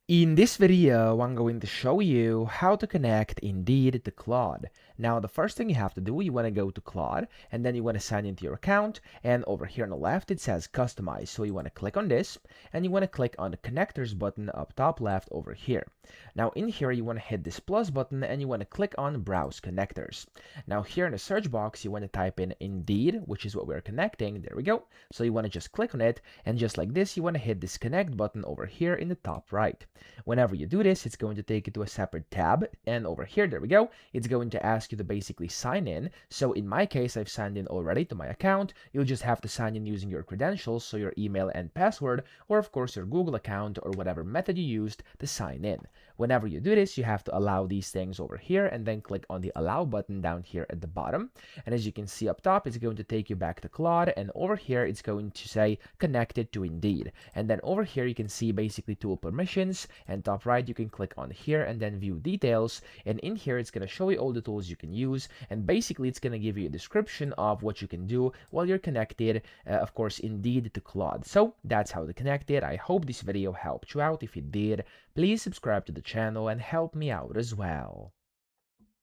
In this video, I'm going to show you how to connect Indeed to Claude. Now, the first thing you have to do, you want to go to Claude, and then you want to sign into your account, and over here on the left, it says Customize. So you want to click on this, and you want to click on the Connectors button up top left over here. Now, in here, you want to hit this plus button, and you want to click on Browse Connectors. Now, here in the search box, you want to type in Indeed, which is what we're connecting. There we go. So you want to just click on it, and just like this, you want to hit this Connect button over here in the top right. Whenever you do this, it's going to take you to a separate tab, and over here, there we go, it's going to ask you to basically sign in. So in my case, I've signed in already to my account. You'll just have to sign in using your credentials, so your email and password, or of course your Google account or whatever method you used to sign in. Whenever you do this, you have to allow these things over here and then click on the allow button down here at the bottom. And as you can see up top, it's going to take you back to Claude, and over here it's going to say connected to Indeed. And then over here you can see basically tool permissions, and top right you can click on here and then view details, and in here it's going to show you all the tools you can use, and basically it's going to give you a description of what you can do while you're connected, of course, Indeed to Claude. So that's how to connect it. I hope this video helped you out. If it did, please subscribe to the channel and help me out as well.